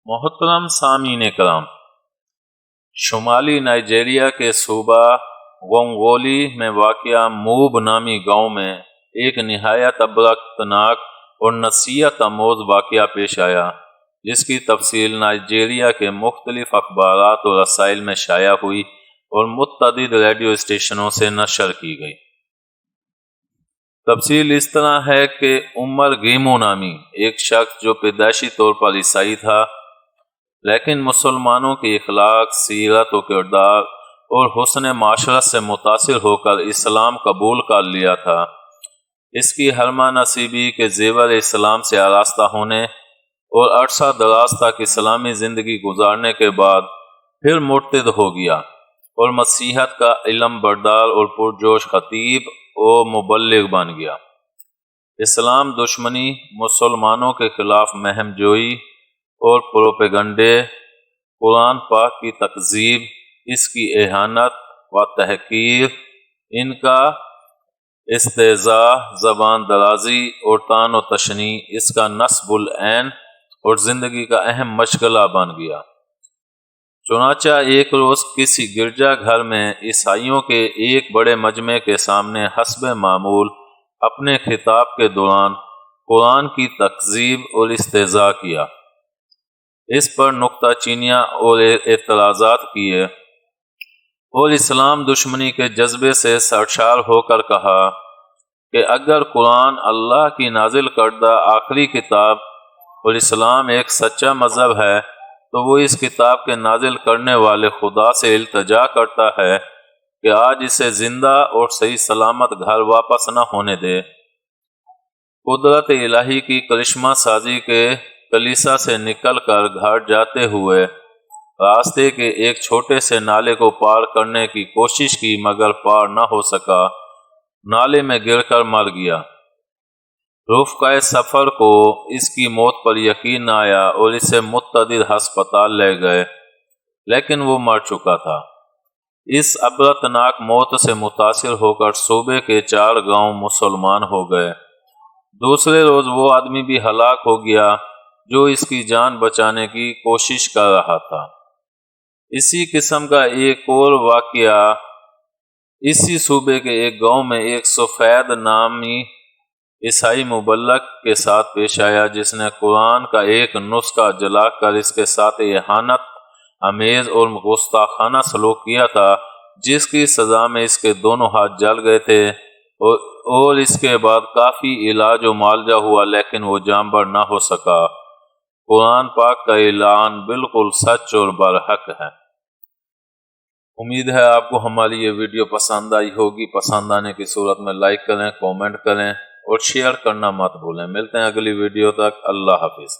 محترم سامعین کرام، شمالی نائجیریا کے صوبہ گونگولی میں واقع موب نامی گاؤں میں ایک نہایت عبرتناک اور نصیحت آموز واقعہ پیش آیا، جس کی تفصیل نائجیریا کے مختلف اخبارات اور رسائل میں شائع ہوئی اور متعدد ریڈیو اسٹیشنوں سے نشر کی گئی۔ تفصیل اس طرح ہے کہ عمر گیمو نامی ایک شخص جو پیدائشی طور پر عیسائی تھا، لیکن مسلمانوں کی اخلاق، سیرت و کردار اور حسن معاشرت سے متاثر ہو کر اسلام قبول کر لیا تھا، اس کی حرمہ نصیبی کے زیور اسلام سے آراستہ ہونے اور عرصہ دراز تک اسلامی زندگی گزارنے کے بعد پھر مرتد ہو گیا اور مسیحیت کا علم بردار اور پرجوش خطیب و مبلغ بن گیا۔ اسلام دشمنی، مسلمانوں کے خلاف مہم جوئی اور پروپیگنڈے، قرآن پاک کی تکذیب، اس کی اہانت و تحقیر، ان کا استہزاء، زبان درازی اور طعن و تشنیع اس کا نصب العین اور زندگی کا اہم مشغلہ بن گیا۔ چنانچہ ایک روز کسی گرجا گھر میں عیسائیوں کے ایک بڑے مجمع کے سامنے حسب معمول اپنے خطاب کے دوران قرآن کی تکذیب اور استہزاء کیا، اس پر نکتہ چینیاں اور اعتراضات کیے اور اسلام دشمنی کے جذبے سے سرشار ہو کر کہا کہ اگر قرآن اللہ کی نازل کردہ آخری کتاب اور اسلام ایک سچا مذہب ہے تو وہ اس کتاب کے نازل کرنے والے خدا سے التجا کرتا ہے کہ آج اسے زندہ اور صحیح سلامت گھر واپس نہ ہونے دے۔ قدرت الہی کی کرشمہ سازی کے کلیسا سے نکل کر گھر جاتے ہوئے راستے کے ایک چھوٹے سے نالے کو پار کرنے کی کوشش کی، مگر پار نہ ہو سکا، نالے میں گر کر مر گیا۔ رفقائے سفر کو اس کی موت پر یقین نہ آیا اور اسے متعدد ہسپتال لے گئے، لیکن وہ مر چکا تھا۔ اس عبرتناک موت سے متاثر ہو کر صوبے کے 4 گاؤں مسلمان ہو گئے۔ دوسرے روز وہ آدمی بھی ہلاک ہو گیا جو اس کی جان بچانے کی کوشش کر رہا تھا۔ اسی قسم کا ایک اور واقعہ اسی صوبے کے ایک گاؤں میں ایک سفید نامی عیسائی مبلغ کے ساتھ پیش آیا، جس نے قرآن کا ایک نسخہ جلا کر اس کے ساتھ اہانت آمیز اور گستاخانہ سلوک کیا تھا، جس کی سزا میں اس کے دونوں ہاتھ جل گئے تھے اور اس کے بعد کافی علاج و معالجہ ہوا، لیکن وہ جانبر نہ ہو سکا۔ قرآن پاک کا اعلان بالکل سچ اور برحق ہے۔ امید ہے آپ کو ہماری یہ ویڈیو پسند آئی ہوگی۔ پسند آنے کی صورت میں لائک کریں، کومنٹ کریں اور شیئر کرنا مت بھولیں۔ ملتے ہیں اگلی ویڈیو تک، اللہ حافظ۔